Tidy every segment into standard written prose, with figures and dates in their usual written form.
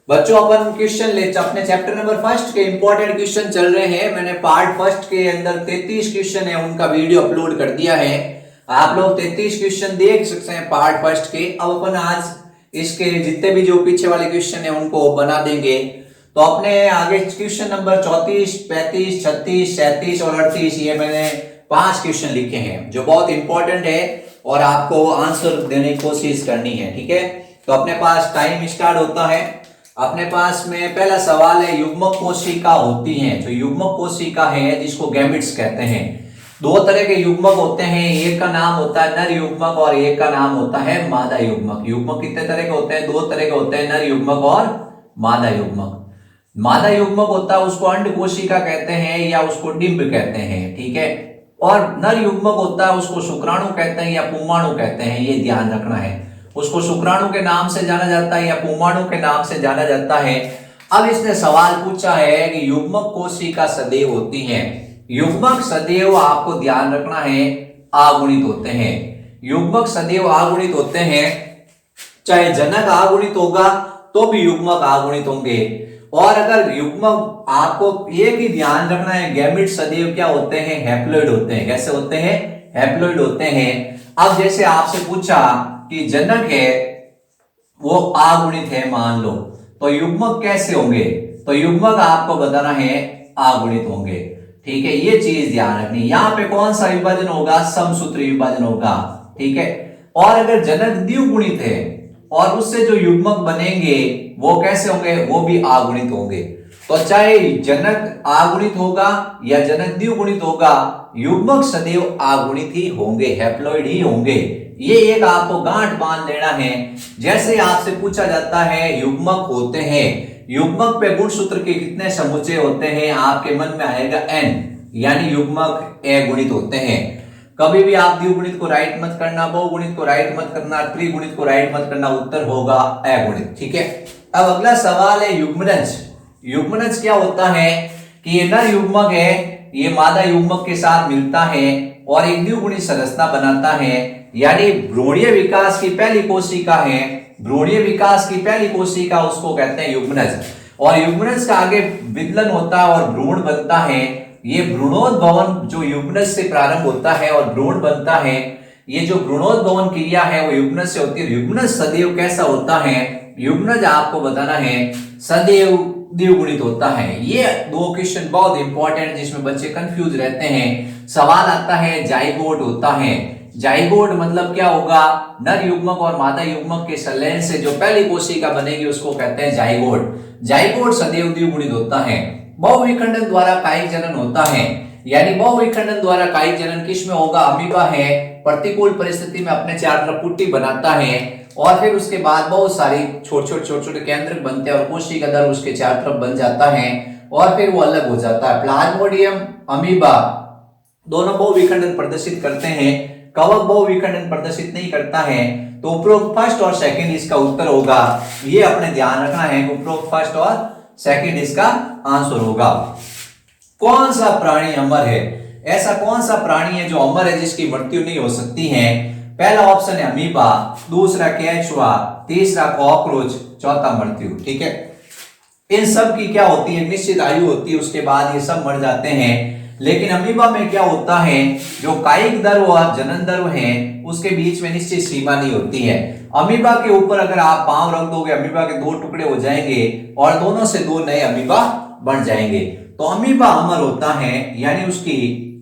बच्चों अपन क्वेश्चन ले अपने चैप्टर नंबर फर्स्ट के इंपॉर्टेंट क्वेश्चन चल रहे हैं। मैंने पार्ट फर्स्ट के अंदर 33 क्वेश्चन है उनका वीडियो अपलोड कर दिया है। आप लोग 33 क्वेश्चन देख सकते हैं पार्ट फर्स्ट के। अब अपन आज इसके जितने भी जो पीछे वाले क्वेश्चन है उनको बना देंगे। तो अपने आगे क्वेश्चन नंबर 34, 35, 36, 37 और 38 ये मैंने 5 क्वेश्चन लिखे हैं जो बहुत इंपॉर्टेंट है और आपको आंसर देने की कोशिश करनी है। ठीक है, तो अपने पास टाइम स्टार्ट होता है। अपने पास में पहला सवाल है, युग्मक कोशिका होती हैं। जो युग्मक कोशिका है जिसको गैमेट्स कहते हैं, दो तरह के युग्मक होते हैं। एक का नाम होता है नर युग्मक और एक का नाम होता है मादा युग्मक। युग्मक कितने तरह के होते हैं? दो तरह के होते हैं, नर युग्मक और मादा युग्मक। मादा युग्मक होता है उसको अंड कोशिका कहते हैं या उसको डिंब कहते हैं। ठीक है, और नर युग्मक होता है उसको शुक्राणु कहते हैं या पुंगाणु कहते हैं। ये ध्यान रखना है, उसको शुक्राणु के नाम से जाना जाता है या पुंगाणु के नाम से जाना जाता है। अब इसने सवाल पूछा है कि युग्मक कोशिका सदैव होती हैं। युग्मक सदैव आपको ध्यान रखना है अगुणित होते हैं। युग्मक सदैव अगुणित होते हैं, चाहे जनक अगुणित होगा तो भी युग्मक अगुणित होंगे। और अगर युग्मक आपको एक ही ध्यान रखना है, गैमेट सदैव क्या होते हैं? हैप्लॉइड होते हैं। कैसे होते हैं? हैप्लॉइड होते हैं। अब जैसे आपसे पूछा कि जनक है वो अगुणित है मान लो, तो युग्मक कैसे होंगे? तो युग्मक आपको बताना है अगुणित होंगे। ठीक है, ये चीज ध्यान रखनी। यहां पे कौन सा विभाजन होगा? समसूत्री विभाजन होगा। ठीक है, और अगर जनक द्विगुणित है और उससे जो युग्मक बनेंगे वो कैसे होंगे? वो भी अगुणित होंगे। तो चाहे जनक अगुणित होगा या जनक द्विगुणित होगा, युग्मक सदैव अगुणित ही होंगे, हैप्लॉइड ही होंगे। ये एक आपको गांठ बांध लेना है। जैसे आपसे पूछा जाता है युग्मक होते हैं, युग्मक पे गुणसूत्र के कितने समुच्चय होते हैं? आपके मन में आएगा n, यानी युग्मक अगुणित होते हैं। कभी भी आप द्विगुणित को राइट मत करना, बहुगुणित को राइट मत करना, त्रिगुणित को राइट मत करना, उत्तर होगा अगुणित। ठीक है, अब अगला सवाल है युग्मनज। युग्मनज क्या होता है कि ये नर युग्मक है, ये मादा युग्मक के साथ मिलता है और एक द्विगुणित संरचना बनाता है, यानी भ्रूणीय विकास की पहली कोशिका है। भ्रूणीय विकास की पहली कोशिका उसको कहते हैं युग्मनज। और युग्मनज का आगे विदलन होता है और भ्रूण बनता है। ये भ्रूणोद्भवन जो युग्मनज से प्रारंभ होता है और भ्रूण बनता है। ये जो भ्रूणोद्भवन क्रिया है वो युग्मनज से होती है। युग्मनज सदैव कैसा होता है? युग्मनज आपको बताना है सदैव द्विगुणित होता है। ये दो क्वेश्चन बहुत इंपॉर्टेंट जिसमें बच्चे कंफ्यूज रहते हैं। सवाल आता है जाइगोट होता है। जाइगोट मतलब क्या होगा? नर युग्मक और मादा युग्मक के संलयन से जो पहली कोशिका बनेगी उसको कहते हैं जाइगोट। जाइगोट सदैव द्विगुणित होता है। बहुविखंडन द्वारा कायिक जनन होता है, यानी बहुविखंडन द्वारा कायिक जनन किस में होगा? अमीबा है, प्रतिकूल परिस्थिति में अपने चार तरफ पुट्टी बनाता है और फिर उसके बाद बहुत सारी छोटे छोटे केंद्र बनते हैं और कोशिका दल उसके चार तरफ बन जाता है और फिर वो अलग हो जाता है। प्लाज्मोडियम, अमीबा दोनों बहुविखंडन प्रदर्शित करते हैं, कवक बहुविखंडन प्रदर्शित नहीं करता है। तो उपरोक्त फर्स्ट और सेकंड इसका उत्तर होगा। ये अपने ध्यान रखना है, उपरोक्त फर्स्ट और सेकंड इसका आंसर होगा। कौन सा प्राणी अमर है? ऐसा कौन सा प्राणी है जो अमर है जिसकी मृत्यु नहीं हो सकती है? पहला ऑप्शन है अमीबा, दूसरा केचुआ, तीसरा कॉकरोच, चौथा मृत्यु। ठीक है, इन सब की क्या होती है? निश्चित आयु होती है, उसके बाद ये सब मर जाते हैं। लेकिन अमीबा में क्या होता है? जो कायिक दर्व और जनन दर्व है उसके बीच में निश्चित सीमा नहीं होती है। अमीबा के ऊपर अगर आप पांव रख दोगे, अमीबा के दो टुकड़े हो जाएंगे और दोनों से दो नए अमीबा बन जाएंगे। तो अमीबा अमर होता है, यानी उसकी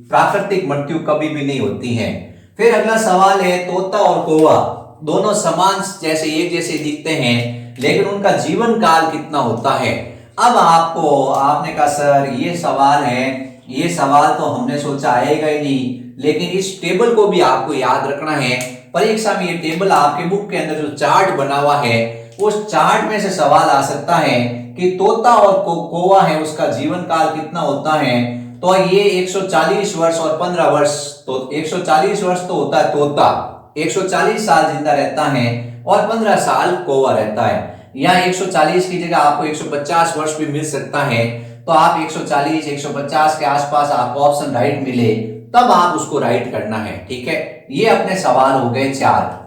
प्राकृतिक मृत्यु कभी भी नहीं होती है। फिर अगला सवाल है, तोता और कौवा दोनों समान जैसे एक जैसे दिखते हैं, लेकिन उनका जीवन काल कितना होता है? अब आपने कहा सर ये सवाल है, ये सवाल तो हमने सोचा आएगा ही नहीं, लेकिन इस टेबल को भी आपको याद रखना है। परीक्षा में ये टेबल आपके बुक के अंदर जो चार्ट बना हुआ है उस चार्ट में से सवाल आ सकता है कि तोता और कौवा है उसका जीवन काल कितना होता है? तो ये 140 वर्ष और 15 वर्ष, तो 140 वर्ष तो होता है तोता, 140 साल जिंदा रहता है और 15 साल कौवा रहता है। यहाँ 140 की जगह आपको 150 वर्ष भी मिल सकता है। तो आप 140, 150 के आसपास आपको ऑप्शन राइट मिले तब आप उसको राइट करना है। ठीक है, ये अपने सवाल हो गए 4।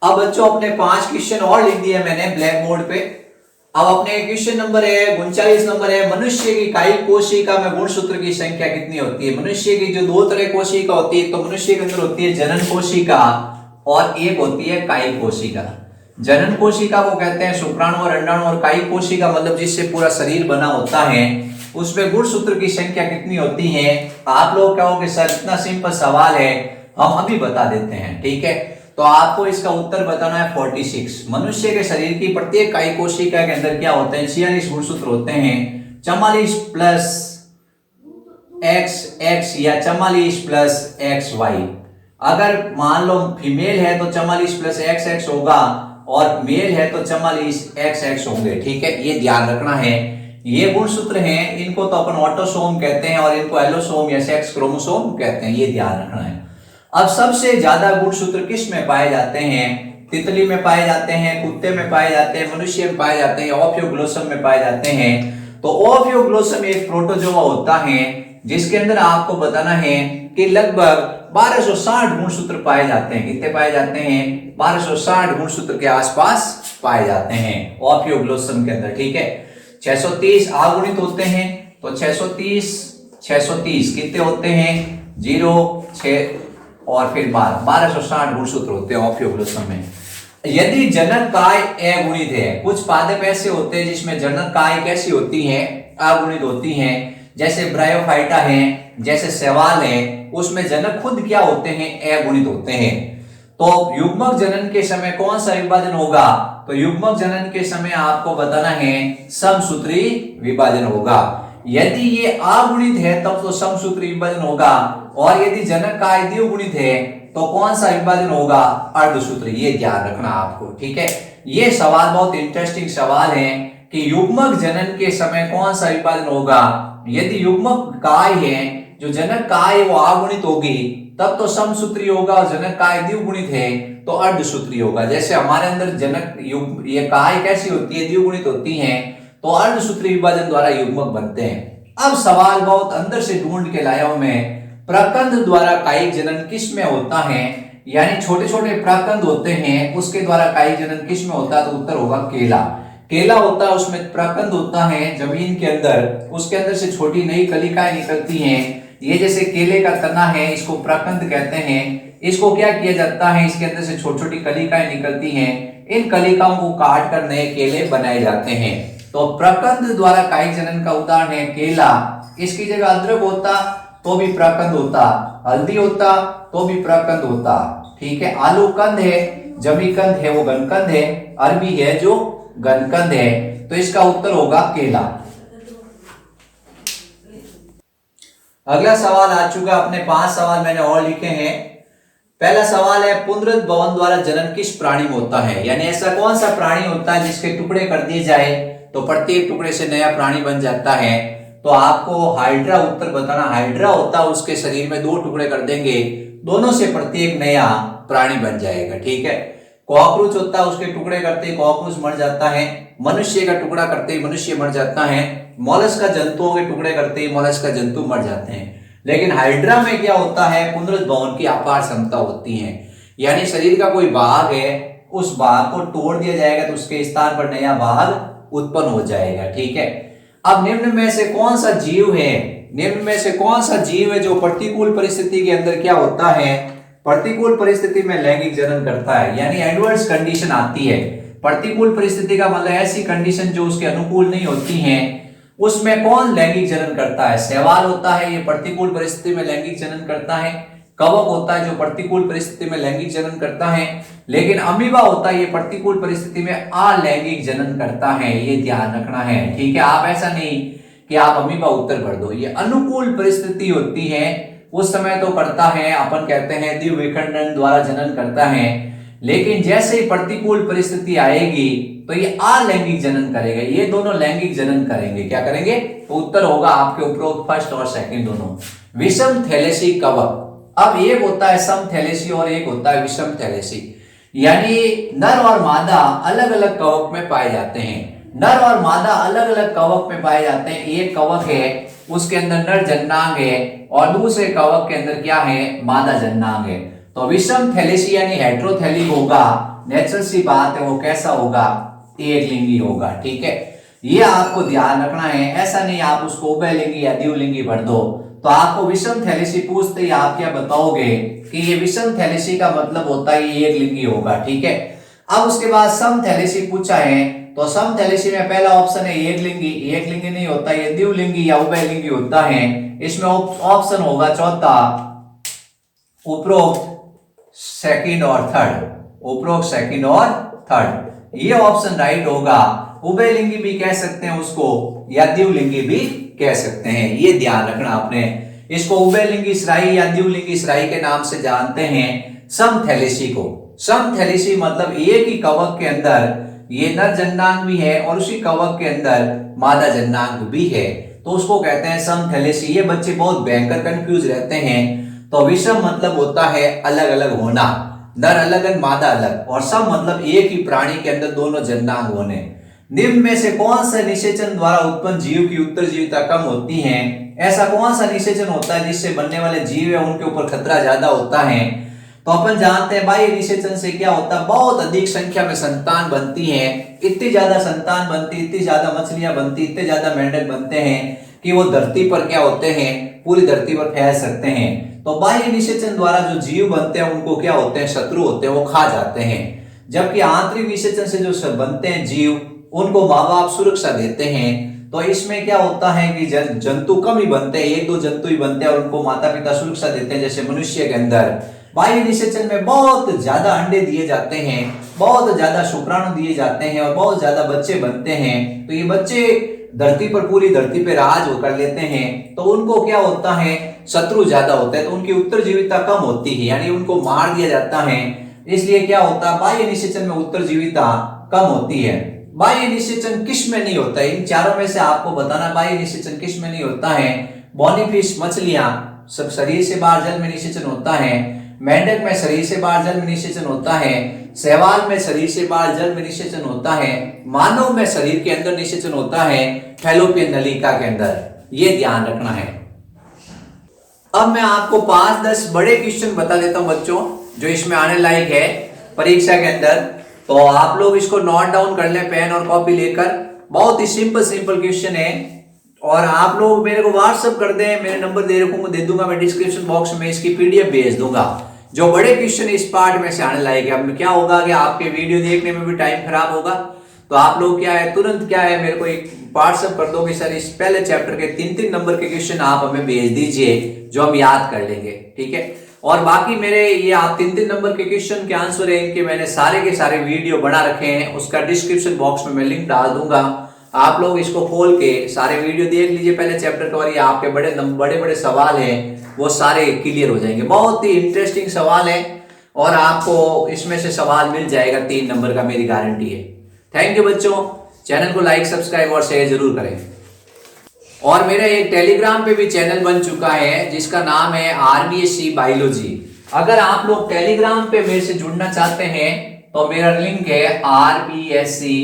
अब बच्चों अपने 5 क्वेश्चन और लिख दिए मैंने ब्लैक बोर्ड पे। अब अपने क्वेश्चन नंबर है 39 नंबर है, मनुष्य की कायिक कोशिका में गुणसूत्र की संख्या कितनी होती है। मनुष्य की जो 2 तरह कोशिका होती है, तो मनुष्य के अंदर होती है जनन कोशिका और एक होती है कायिक कोशिका। जनन कोशिका को कहते हैं शुक्राणु और अंडाणु, और कायिक कोशिका मतलब जिससे पूरा शरीर बना होता है, उसमें गुणसूत्र की संख्या कितनी होती है। आप लोग कहोगे सर इतना सिंपल सवाल है, हम अभी बता देते हैं, ठीक है। तो आपको इसका उत्तर बताना है 46। मनुष्य के शरीर की प्रत्येक कायिक कोशिका के अंदर क्या होते हैं, 46 गुणसूत्र होते हैं। 44 प्लस XX या 44 प्लस XY। अगर मान लो फीमेल है तो 44 प्लस XX होगा, और मेल है तो 44 XX होंगे, ठीक है। ये ध्यान रखना है। ये गुणसूत्र हैं, इनको तो अपन ऑटोसोम कहते हैं और इनको एलोसोम या सेक्स क्रोमोसोम कहते हैं, ये ध्यान रखना है। अब सबसे ज्यादा गुणसूत्र किस में पाए जाते हैं। तितली में पाए जाते हैं, कुत्ते में पाए जाते हैं, मनुष्य में पाए जाते हैं, ओफियोग्लोसम में पाए जाते हैं। तो ओफियोग्लोसम एक प्रोटोजोआ होता है जिसके अंदर आपको बताना है कि लगभग 1260 गुणसूत्र पाए जाते हैं। कितने पाए जाते हैं, 1260 गुणसूत्र के आसपास पाए जाते हैं ओफियोग्लोसम के अंदर, ठीक है। 630 अगुणित होते हैं, तो 630 कितने होते हैं, 0 6 और फिर 1260 गुणसूत्र होते हैं ओफियोग्लोसम में। यदि जनक काय अगुणित है, कुछ पादप ऐसे होते हैं जिसमें जनक काय कैसी होती है, अगुणित होती हैं, जैसे ब्रायोफाइटा है, जैसे शैवाल है, उसमें जनक खुद क्या होते हैं, अगुणित होते हैं। तो युग्मक जनन के समय कौन सा विभाजन होगा, तो युग्मक जनन के समय आपको बताना है समसूत्री विभाजन होगा। यदि ये अगुणित है तब तो समसूत्री विभाजन होगा, और यदि जनक काय द्विगुणित है तो कौन सा विभाजन होगा, अर्धसूत्री। ये ध्यान रखना आपको, ठीक है। ये सवाल बहुत इंटरेस्टिंग सवाल है कि युग्मक जनन के समय कौन सा विभाजन होगा। यदि युग्मक काय है, जो जनक काय वो अगुणित होगी तब तो समसूत्री होगा, और जनक काय द्विगुणित है तो अर्धसूत्री होगा। जैसे हमारे अंदर जनक ये काय कैसी होती है, द्विगुणित होती हैं, तो अर्धसूत्री विभाजन द्वारा युग्मक बनते हैं। अब सवाल बहुत अंदर से ढूंढ के लाया हूं मैं, प्रकंद द्वारा कायिक जनन किस में होता है, यानी छोटे छोटे प्रकंद होते हैं उसके द्वारा कायिक जनन किस में होता है, तो उत्तर होगा केला। केला होता है, उसमें प्रकंद होता है जमीन के अंदर, उसके अंदर से छोटी नई कलिकाएं निकलती हैं। ये जैसे केले का तना है, इसको प्रकंद कहते हैं। इसको क्या किया जाता है, इसके अंदर से छोटी छोटी कलिकाएं निकलती हैं, इन कलिकाओं को काट कर नए केले बनाए जाते हैं। तो प्रकंद द्वारा कायिक जनन का उदाहरण है केला। इसकी जगह अदरक होता तो भी प्रकंद होता, हल्दी होता तो भी प्रकंद होता, ठीक है। आलू कंद है, जमीकंद है वो घनकंद है, अरबी है जो घनकंद है, तो इसका उत्तर होगा केला। अगला सवाल आ चुका, अपने 5 सवाल मैंने और लिखे हैं। पहला सवाल है पुनरुत्थ भवन द्वारा जनन किस प्राणी में होता है, यानी ऐसा कौन सा प्राणी होता है जिसके टुकड़े कर दिए जाए तो प्रत्येक टुकड़े से नया प्राणी बन जाता है। तो आपको हाइड्रा उत्तर बताना। हाइड्रा होता है, उसके शरीर में 2 टुकड़े कर देंगे, दोनों से प्रत्येक नया प्राणी बन जाएगा, ठीक है। कॉकरोच होता है, उसके टुकड़े करते ही कॉकरोच मर जाता है। मनुष्य का टुकड़ा करते ही मनुष्य मर जाता है। मॉलस्क का जंतुओं के टुकड़े करते ही मॉलस्क का जंतु मर जाते हैं। लेकिन हाइड्रा में क्या होता है, पुनरुत्थ भवन की अपार क्षमता होती है, यानी शरीर का कोई भाग है, उस भाग को तोड़ दिया जाएगा तो उसके स्थान पर नया भाग उत्पन्न हो जाएगा, ठीक है। अब निम्न में से कौन सा जीव है, निम्न में से कौन सा जीव है जो प्रतिकूल परिस्थिति के अंदर क्या होता है, प्रतिकूल परिस्थिति में लैंगिक जनन करता है, यानी एडवर्स कंडीशन आती है। प्रतिकूल परिस्थिति का मतलब ऐसी कंडीशन जो उसके अनुकूल नहीं होती हैं, उसमें कौन लैंगिक जनन करता है। शैवाल होता है, ये प्रतिकूल परिस्थिति में लैंगिक जनन करता है। कवक होता है जो प्रतिकूल परिस्थिति में लैंगिक जनन करता है। लेकिन अमीबा होता है, ये प्रतिकूल परिस्थिति में अलैंगिक जनन करता है, ये ध्यान रखना है, ठीक है। आप ऐसा नहीं कि आप अमीबा उत्तर भर दो, ये अनुकूल परिस्थिति होती है उस समय तो करता है, अपन कहते हैं द्विविखंडन द्वारा जनन करता है। लेकिन जैसे ही प्रतिकूल परिस्थिति आएगी तो ये अलैंगिक जनन करेगा, ये दोनों लैंगिक जनन करेंगे। क्या करेंगे, तो उत्तर होगा आपके उपरोक्त फर्स्ट और सेकंड दोनों। विषम थैलेसी कवक, अब एक होता है सम थैलेसी और एक होता है विषम थैलेसी, यानी नर और मादा अलग अलग कवक में पाए जाते हैं। नर और मादा अलग अलग कवक में पाए जाते हैं। एक कवक है उसके अंदर नर जननांग है और दूसरे कवक के अंदर क्या है, मादा जननांग है। तो विषम थैलेसी यानी हेट्रोथैलिक होगा, नेचुरल सी बात है वो कैसा होगा, एक लिंगी होगा। ठीक है, ये आपको ध्यान रखना है। ऐसा नहीं आप उसको उभयलिंगी या द्विलिंगी भर दो। तो आपको विषम थैलेसी पूछते ही आप क्या बताओगे कि ये विषम थैलेसी का मतलब होता है ये एक लिंगी होगा। ठीक है, अब उसके बाद सम थैलेसी पूछा है, तो सम थैलेसी में पहला ऑप्शन है एक लिंगी। एक लिंगी नहीं होता, ये द्विलिंगी या उभयलिंगी होता है। इसमें ऑप्शन होगा चौथा, उपरोक्त सेकंड और थर्ड। उपरोक्त सेकंड और थर्ड, ये ऑप्शन राइट होगा। उभयलिंगी भी कह सकते हैं उसको या द्विलिंगी भी कह सकते हैं, ये ध्यान रखना आपने। इसको उभयलिंगी स्राई या द्विलिंगी स्राई के नाम से जानते हैं। समथैलेसी को, समथैलेसी मतलब एक ही कवक के अंदर ये नर जननांग भी है और उसी कवक के अंदर मादा जननांग भी है, तो उसको कहते हैं समथैलेसी। ये बच्चे बहुत भयंकर कंफ्यूज रहते हैं। तो विषम मतलब होता है अलग अलग होना, नर अलग मादा अलग, और सम मतलब एक ही प्राणी के अंदर दोनों जननांग होने। निम्न में से कौन सा निषेचन द्वारा उत्पन्न जीव की उत्तरजीविता कम होती है? ऐसा कौन सा निषेचन होता है जिससे बनने वाले जीव है उनके ऊपर खतरा ज्यादा होता है? तो अपन जानते हैं बाह्य निषेचन से क्या होता है, बहुत अधिक संख्या में संतान बनती है। इतनी ज्यादा संतान बनती, इतनी ज्यादा मछलियां बनती, इतने ज्यादा मेंढक बनते हैं कि वो धरती पर क्या होते हैं, पूरी धरती पर फैल सकते हैं। तो बाह्य निषेचन द्वारा जो जीव बनते हैं उनको क्या होते हैं, शत्रु होते हैं, वो खा जाते हैं। जबकि आंतरिक निषेचन से जो बनते हैं जीव, उनको माँ बाप सुरक्षा देते हैं। तो इसमें क्या होता है कि जंतु कम ही बनते हैं, एक दो जंतु ही बनते हैं और उनको माता पिता सुरक्षा देते हैं, जैसे मनुष्य के अंदर। बाह्य निषेचन में बहुत ज्यादा अंडे दिए जाते हैं, बहुत ज्यादा शुक्राणु दिए जाते हैं और बहुत ज्यादा बच्चे बनते हैं। तो ये बच्चे धरती पर, पूरी धरती पर राज कर लेते हैं। तो उनको क्या होता है, शत्रु ज्यादा होते हैं, तो उनकी उत्तरजीविता कम होती है, यानी उनको मार दिया जाता है। इसलिए क्या होता है, बाह्य निषेचन में उत्तरजीविता कम होती है। बाह्य निषेचन किस में नहीं होता है, इन चारों में से आपको बताना बाह्य निषेचन किस में नहीं होता है। बॉनीफिश मछलियां सब शरीर से बाहर जल में निषेचन होता है। मेंढक में शरीर से बाहर जल में निषेचन होता है। शैवाल में शरीर से बाहर जल में निषेचन होता है। मानव में शरीर के अंदर निषेचन होता है, फैलोपियन नलिका के अंदर, ये ध्यान रखना है। अब मैं आपको 5-10 बड़े क्वेश्चन बता देता हूं बच्चों, जो इसमें आने लायक है परीक्षा के अंदर। तो आप लोग इसको नोट डाउन कर लें पेन और कॉपी लेकर। बहुत ही सिंपल क्वेश्चन है, और आप लोग मेरे को व्हाट्सएप कर दें, मेरे नंबर दे दूंगा मैं डिस्क्रिप्शन बॉक्स में, इसकी पीडीएफ भेज दूंगा। जो बड़े क्वेश्चन इस पार्ट में से आने लायक है। अब क्या होगा कि आपके वीडियो देखने में भी टाइम खराब होगा, तो आप लोग क्या है, तुरंत क्या है, मेरे को एक व्हाट्सएप कर दो कि सर इस पहले चैप्टर के 3-3 नंबर के क्वेश्चन आप हमें भेज दीजिए, जो हम याद कर लेंगे। ठीक है, और बाकी मेरे ये आप 3-3 नंबर के क्वेश्चन के आंसर है, इनके मैंने सारे के सारे वीडियो बना रखे हैं, उसका डिस्क्रिप्शन बॉक्स में मैं लिंक डाल दूंगा। आप लोग इसको खोल के सारे वीडियो देख लीजिए पहले चैप्टर का, और ये आपके बड़े सवाल हैं वो सारे क्लियर हो जाएंगे। बहुत ही इंटरेस्टिंग सवाल है और आपको इसमें से सवाल मिल जाएगा 3 नंबर का, मेरी गारंटी है। थैंक यू बच्चों, चैनल को लाइक, सब्सक्राइब और शेयर जरूर करें। और मेरा एक टेलीग्राम पे भी चैनल बन चुका है जिसका नाम है RBSC बायोलॉजी। अगर आप लोग टेलीग्राम पे मेरे से जुड़ना चाहते हैं तो मेरा लिंक है RBSC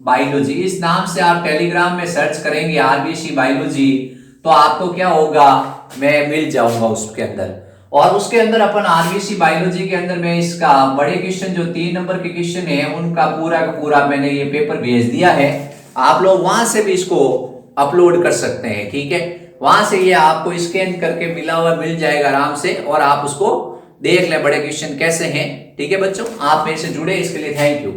बायोलॉजी। इस नाम से आप टेलीग्राम में सर्च करेंगे RBSC बायोलॉजी, तो आपको क्या होगा, मैं मिल जाऊंगा उसके अंदर। और उसके अंदर अपन RBSC बायोलॉजी के अंदर मैं इसका बड़े क्वेश्चन जो 3 नंबर के क्वेश्चन है उनका पूरा का पूरा मैंने ये पेपर भेज दिया है। आप लोग वहां से भी इसको अपलोड कर सकते हैं। ठीक है, वहां से ये आपको स्कैन करके मिल जाएगा आराम से, और आप उसको देख लें बड़े क्वेश्चन कैसे हैं। ठीक है बच्चों, आप मेरे से जुड़े इसके लिए थैंक यू।